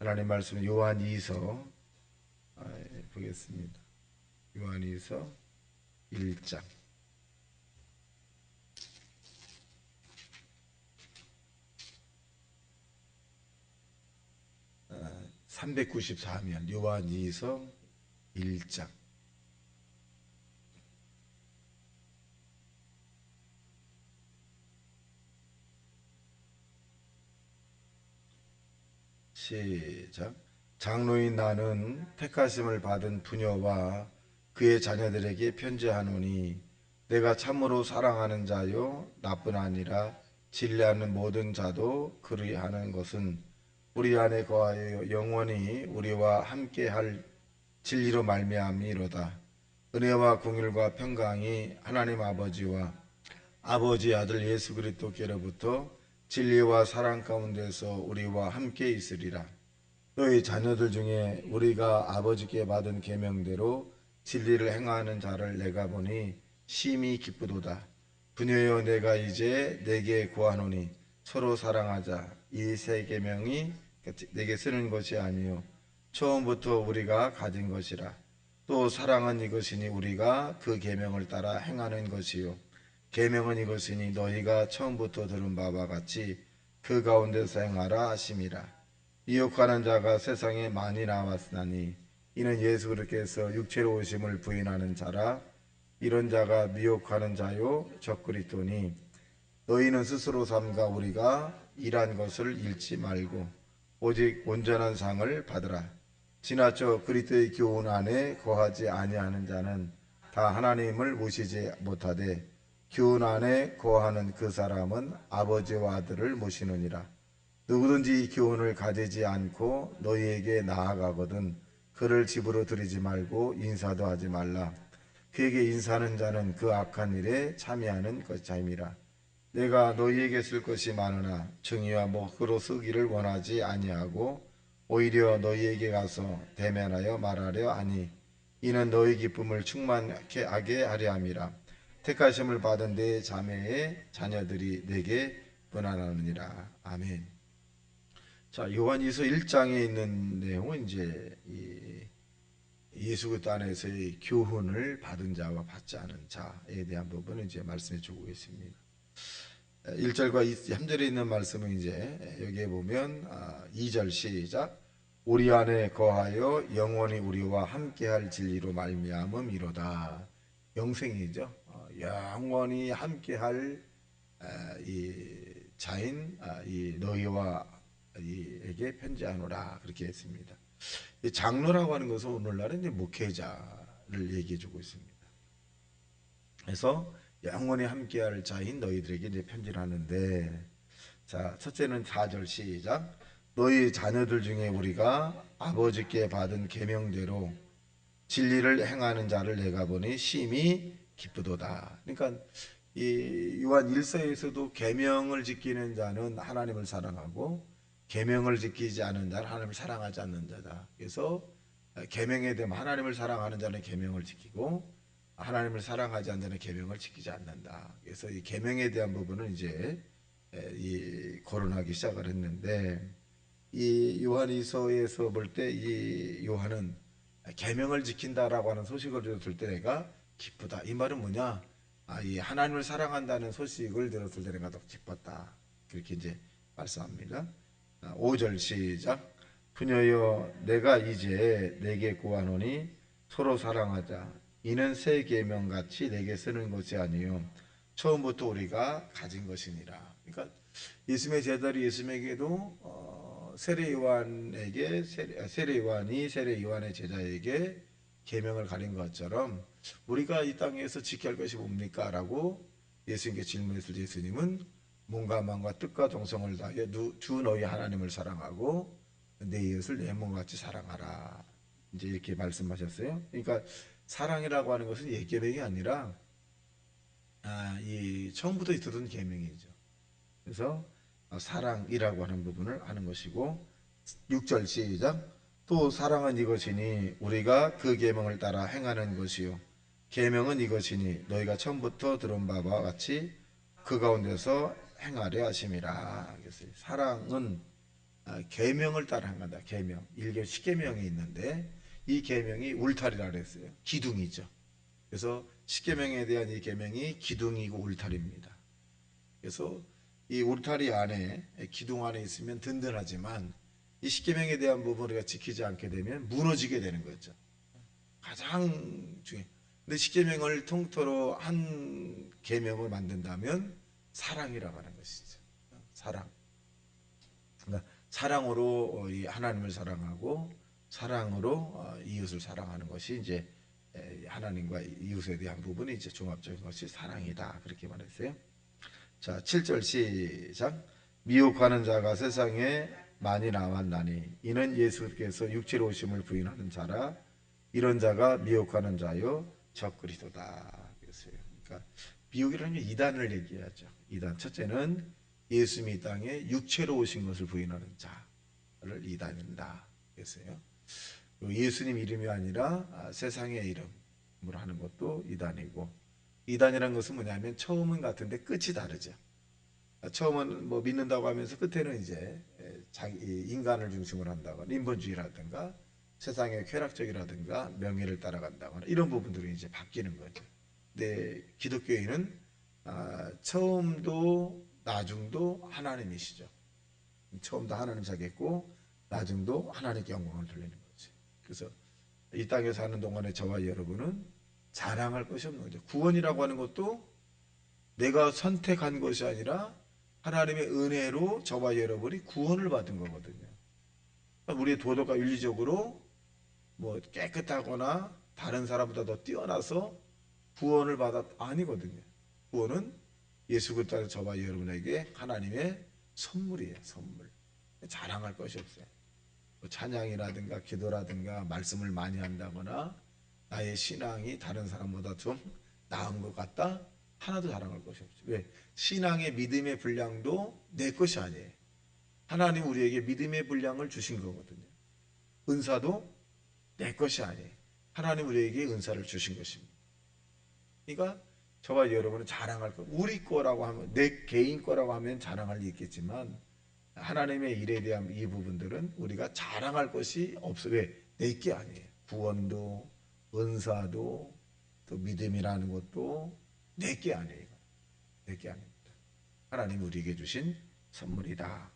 하나님 말씀 요한 2서 보겠습니다. 요한 2서 1장 394면 요한 2서 1장 시작. 장로인 나는 택하심을 받은 부녀와 그의 자녀들에게 편지하노니 내가 참으로 사랑하는 자요 나뿐 아니라 진리하는 모든 자도 그리하는 것은 우리 안에 거하여 영원히 우리와 함께할 진리로 말미암이로다. 은혜와 긍휼과 평강이 하나님 아버지와 아버지 아들 예수 그리스도께로부터 진리와 사랑 가운데서 우리와 함께 있으리라. 너희 자녀들 중에 우리가 아버지께 받은 계명대로 진리를 행하는 자를 내가 보니 심히 기쁘도다. 부녀여 내가 이제 내게 구하노니 서로 사랑하자. 이 세 계명이 내게 쓰는 것이 아니요 처음부터 우리가 가진 것이라. 또 사랑은 이것이니 우리가 그 계명을 따라 행하는 것이요 계명은 이것이니 너희가 처음부터 들은 바와 같이 그 가운데서 행하라 하심이라. 미혹하는 자가 세상에 많이 나왔으나니 이는 예수 그리스도께서 육체로 오심을 부인하는 자라. 이런 자가 미혹하는 자요 적그리스도니 너희는 스스로 삼가 우리가 일한 것을 잃지 말고 오직 온전한 상을 받으라. 지나쳐 그리스도의 교훈 안에 거하지 아니하는 자는 다 하나님을 모시지 못하되 교훈 안에 거하는 그 사람은 아버지와 아들을 모시느니라. 누구든지 이 교훈을 가지지 않고 너희에게 나아가거든 그를 집으로 들이지 말고 인사도 하지 말라. 그에게 인사하는 자는 그 악한 일에 참여하는 것임이라. 내가 너희에게 쓸 것이 많으나 정의와 목으로 쓰기를 원하지 아니하고 오히려 너희에게 가서 대면하여 말하려 하니 이는 너희 기쁨을 충만하게 하려 함이라. 택하심을 받은 내 자매의 자녀들이 내게 번안하느니라. 아멘. 자, 요한 2서 1장에 있는 내용은 이제 예수 그리스도 안에서의 교훈을 받은 자와 받지 않은 자에 대한 부분을 이제 말씀해 주고 있습니다. 1절과 3절에 있는 말씀은 이제 여기에 보면 2절 시작. 우리 안에 거하여 영원히 우리와 함께할 진리로 말미암음이로다. 영생이죠. 영원히 함께할 이 자인 이 너희와 이에게 편지하노라 그렇게 했습니다. 장로라고 하는 것은 오늘날은 이제 목회자를 얘기해 주고 있습니다. 그래서 영원히 함께할 자인 너희들에게 이제 편지를 하는데, 자, 첫째는 4절 시작. 너희 자녀들 중에 우리가 아버지께 받은 계명대로 진리를 행하는 자를 내가 보니 심히 기쁘도다. 그러니까 이 요한 1서에서도 계명을 지키는 자는 하나님을 사랑하고 계명을 지키지 않는 자는 하나님을 사랑하지 않는 자다. 그래서 계명에 대한 하나님을 사랑하는 자는 계명을 지키고 하나님을 사랑하지 않는 자는 계명을 지키지 않는다. 그래서 이 계명에 대한 부분은 이제 이 거론하기 시작을 했는데, 이 요한 2서에서 볼 때 이 요한은 계명을 지킨다라고 하는 소식을 들었을 때 내가 기쁘다. 이 말은 뭐냐? 이 하나님을 사랑한다는 소식을 들었을 때 내가 더 기뻤다. 그렇게 이제 말씀합니다. 5절 시작. 부녀여 내가 이제 내게 구하노니 서로 사랑하자. 이는 새 계명 같이 내게 쓰는 것이 아니요 처음부터 우리가 가진 것이니라. 그러니까 예수님의 제자들이 예수님에게도 세례 요한에게 세례 요한이 세례 요한의 제자에게 계명을 가린 것처럼 우리가 이 땅에서 지켜야 할 것이 뭡니까? 라고 예수님께 질문했을 때 예수님은 몸과 마음과 뜻과 정성을 다하여 주 너희 하나님을 사랑하고 내 이웃을 내 몸과 같이 사랑하라. 이제 이렇게 말씀하셨어요. 그러니까 사랑이라고 하는 것은 옛 계명이 아니라 이 처음부터 있었던 계명이죠. 그래서 사랑이라고 하는 부분을 하는 것이고, 6절 시작. 또 사랑은 이것이니 우리가 그 계명을 따라 행하는 것이요 계명은 이것이니 너희가 처음부터 들은 바와 같이 그 가운데서 행하려 하심이라. 사랑은 계명을 따라 행한다. 계명. 일개 십계명이 있는데 이 계명이 울타리라 그랬어요. 기둥이죠. 그래서 십계명에 대한 이 계명이 기둥이고 울타리입니다. 그래서 이 울타리 안에 기둥 안에 있으면 든든하지만 이 십계명에 대한 부분을 우리가 지키지 않게 되면 무너지게 되는 거죠. 가장 중요해. 근데 십계명을 통틀어 한 계명을 만든다면 사랑이라고 하는 것이죠. 사랑. 그러니까 사랑으로 이 하나님을 사랑하고 사랑으로 이웃을 사랑하는 것이 이제 하나님과 이웃에 대한 부분이 이제 종합적인 것이 사랑이다. 그렇게 말했어요. 자, 7절 시작. 미혹하는 자가 세상에 많이 나왔나니 이는 예수께서 육체로 오심을 부인하는 자라. 이런 자가 미혹하는 자요 적그리스도다. 그랬어요. 그러니까 미혹이라는 게 이단을 얘기하죠. 이단. 첫째는 예수님이 이 땅에 육체로 오신 것을 부인하는 자를 이단이다. 그랬어요. 예수님 이름이 아니라 세상의 이름으로 하는 것도 이단이고, 이단이라는 것은 뭐냐면 처음은 같은데 끝이 다르죠. 처음은 뭐 믿는다고 하면서 끝에는 이제 자기 인간을 중심으로 한다거나 인본주의라든가 세상의 쾌락적이라든가 명예를 따라간다거나 이런 부분들이 이제 바뀌는 거죠. 근데 기독교인은 처음도 나중도 하나님이시죠. 처음도 하나님 자겠고 나중도 하나님께 영광을 돌리는 거죠. 그래서 이 땅에 사는 동안에 저와 여러분은 자랑할 것이 없는 거죠. 구원이라고 하는 것도 내가 선택한 것이 아니라 하나님의 은혜로 저와 여러분이 구원을 받은 거거든요. 우리의 도덕과 윤리적으로 뭐 깨끗하거나 다른 사람보다 더 뛰어나서 구원을 받았 아니거든요. 구원은 예수 그리스도 저와 여러분에게 하나님의 선물이에요. 선물. 자랑할 것이 없어요. 뭐 찬양이라든가 기도라든가 말씀을 많이 한다거나 나의 신앙이 다른 사람보다 좀 나은 것 같다? 하나도 자랑할 것이 없죠. 왜? 신앙의 믿음의 분량도 내 것이 아니에요. 하나님 우리에게 믿음의 분량을 주신 거거든요. 은사도 내 것이 아니에요. 하나님 우리에게 은사를 주신 것입니다. 그러니까 저와 여러분은 자랑할 것, 우리 거라고 하면, 내 개인 거라고 하면 자랑할 일 있겠지만 하나님의 일에 대한 이 부분들은 우리가 자랑할 것이 없어요. 왜? 내 게 아니에요. 구원도 은사도 또 믿음이라는 것도 내 게 아니에요. 내 게 아닙니다. 하나님 우리에게 주신 선물이다.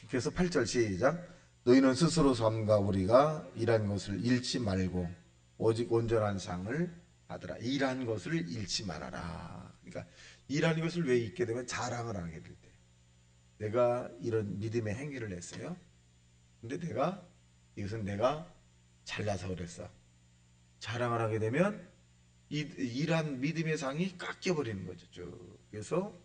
그래서 8절 시작. 너희는 스스로 삼가 우리가 일한 것을 잃지 말고 오직 온전한 상을 받으라. 일한 것을 잃지 말아라. 그러니까 일하는 것을 왜 잊게 되면 자랑을 하게 될 때. 내가 이런 믿음의 행위를 했어요. 근데 이것은 내가 잘나서 그랬어. 자랑을 하게 되면 일한 믿음의 상이 깎여버리는 거죠. 쭉. 그래서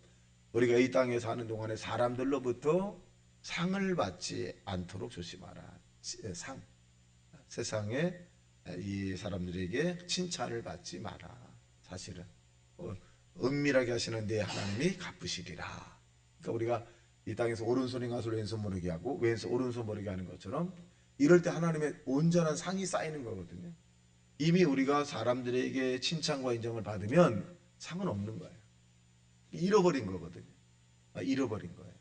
우리가 이 땅에 사는 동안에 사람들로부터 상을 받지 않도록 조심하라. 상. 세상에 이 사람들에게 칭찬을 받지 마라. 사실은 은밀하게 하시는 내 하나님이 갚으시리라. 그러니까 우리가 이 땅에서 오른손이 가서 왼손 모르게 하고 왼손 오른손 모르게 하는 것처럼 이럴 때 하나님의 온전한 상이 쌓이는 거거든요. 이미 우리가 사람들에게 칭찬과 인정을 받으면 상은 없는 거예요. 잃어버린 거거든요. 잃어버린 거예요.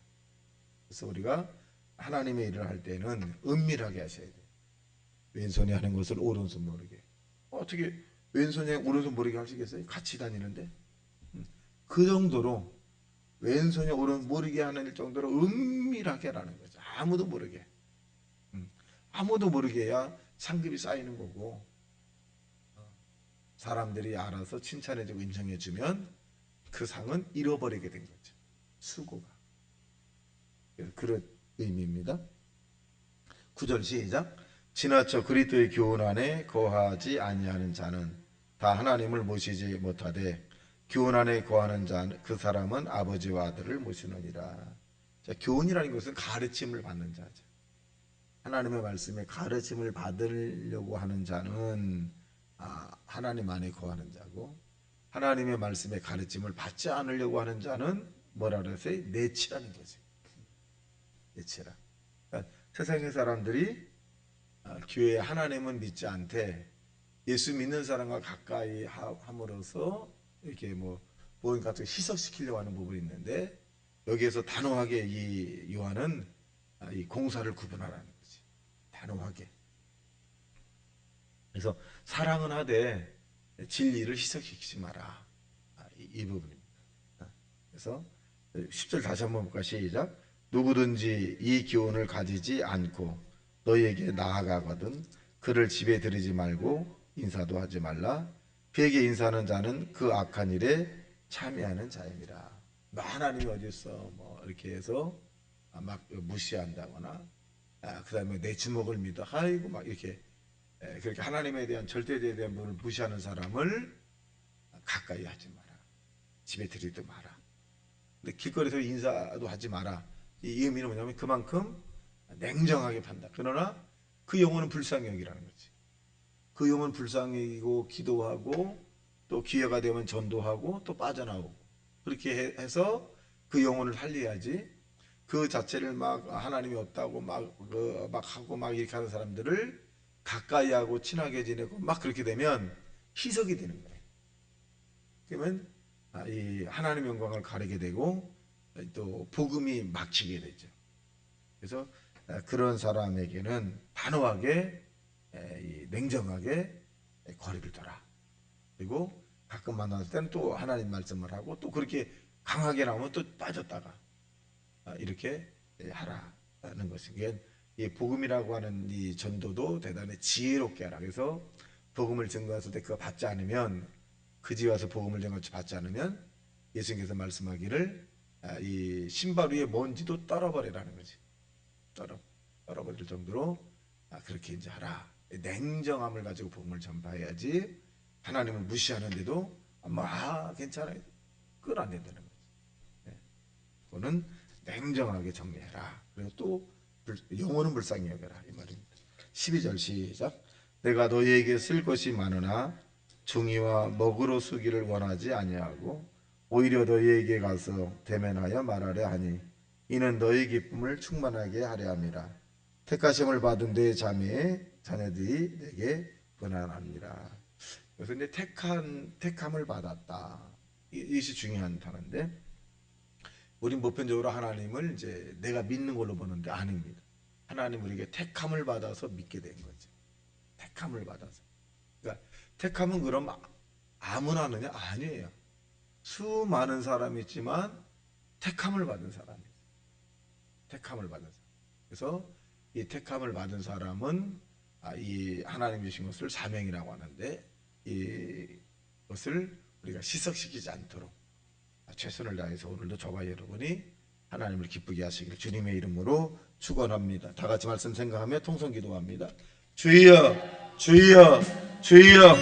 그래서 우리가 하나님의 일을 할 때는 은밀하게 하셔야 돼요. 왼손이 하는 것을 오른손 모르게. 어떻게 왼손이 오른손 모르게 하시겠어요? 같이 다니는데. 그 정도로 왼손이 오른손 모르게 하는 정도로 은밀하게 하라는 거죠. 아무도 모르게. 아무도 모르게 해야 상급이 쌓이는 거고 사람들이 알아서 칭찬해주고 인정해주면 그 상은 잃어버리게 된 거죠. 수고가. 그런 의미입니다. 9절 시작. 지나쳐 그리스도의 교훈 안에 거하지 아니하는 자는 다 하나님을 모시지 못하되 교훈 안에 거하는 자는 그 사람은 아버지와 아들을 모시느니라. 자, 교훈이라는 것은 가르침을 받는 자죠. 하나님의 말씀에 가르침을 받으려고 하는 자는 하나님 안에 거하는 자고 하나님의 말씀에 가르침을 받지 않으려고 하는 자는 뭐라 그랬어요? 내치라는 거죠. 내치라. 그러니까 세상의 사람들이 교회에 하나님은 믿지 않되 예수 믿는 사람과 가까이 함으로써 이렇게 뭐 같은 희석시키려고 하는 부분이 있는데 여기에서 단호하게 이 요한은 이 공사를 구분하라는 거지. 단호하게. 그래서 사랑은 하되 진리를 희석시키지 마라. 이 부분입니다. 그래서 10절 다시 한번 볼까? 시작. 누구든지 이 기운을 가지지 않고 너희에게 나아가거든 그를 집에 들이지 말고 인사도 하지 말라. 그에게 인사하는 자는 그 악한 일에 참여하는 자입니다. 뭐 하나님이 어디 있어? 뭐 이렇게 해서 막 무시한다거나, 그다음에 내 주먹을 믿어. 아이고 막 이렇게 그렇게 하나님에 대한 절대에 대한 부분을 무시하는 사람을 가까이 하지 마라. 집에 들이도 마라. 근데 길거리에서 인사도 하지 마라. 이 의미는 뭐냐면 그만큼 냉정하게 판다. 그러나 그 영혼은 불쌍히 여기라는 거지. 그 영혼 불쌍히 여기고 기도하고 또 기회가 되면 전도하고 또 빠져나오고 그렇게 해서 그 영혼을 살려야지. 그 자체를 막 하나님이 없다고 막 하고 막 이렇게 하는 사람들을 가까이 하고 친하게 지내고 막 그렇게 되면 희석이 되는 거예요. 그러면 이 하나님 영광을 가리게 되고 또 복음이 막히게 되죠. 그래서 그런 사람에게는 단호하게 냉정하게 거리를 둬라. 그리고 가끔 만났을 때는 또 하나님 말씀을 하고 또 그렇게 강하게 나오면 또 빠졌다가 이렇게 하라는 것이게 이 복음이라고 하는 이 전도도 대단히 지혜롭게 하라. 그래서 복음을 증거했을 때 그거 받지 않으면 그지 와서 복음을 증거치 받지 않으면 예수님께서 말씀하기를 이 신발 위에 먼지도 떨어버리라는 거지. 떨어버릴 정도로 그렇게 이제 하라. 냉정함을 가지고 복음을 전파해야지. 하나님을 무시하는데도 괜찮아요. 그건 안 된다는 거지. 그거는 냉정하게 정리해라. 그리고 또 영혼은 불쌍히 여겨라 이 말입니다. 12절 시작. 내가 너희에게 쓸 것이 많으나 종이와 먹으로 쓰기를 원하지 아니하고 오히려 너희에게 가서 대면하여 말하려 하니 이는 너희 기쁨을 충만하게 하려 함이라. 택하심을 받은 내 자녀들이 내게 번안합니다. 그래서 이제 택함을 받았다. 이것이 중요한 단어인데 우린 보편적으로 하나님을 이제 내가 믿는 걸로 보는데 아닙니다. 하나님 우리에게 택함을 받아서 믿게 된 거죠. 택함을 받아서. 그러니까 택함은 그럼 아무나 하느냐? 아니에요. 수많은 사람이 있지만 택함을 받은 사람이에요. 택함을 받은 사람. 그래서 이 택함을 받은 사람은 이 하나님 주신 것을 사명이라고 하는데 이것을 우리가 시석시키지 않도록 최선을 다해서 오늘도 저와 여러분이 하나님을 기쁘게 하시기를 주님의 이름으로 축원합니다. 다 같이 말씀 생각하며 통성 기도합니다. 주여 주여 주여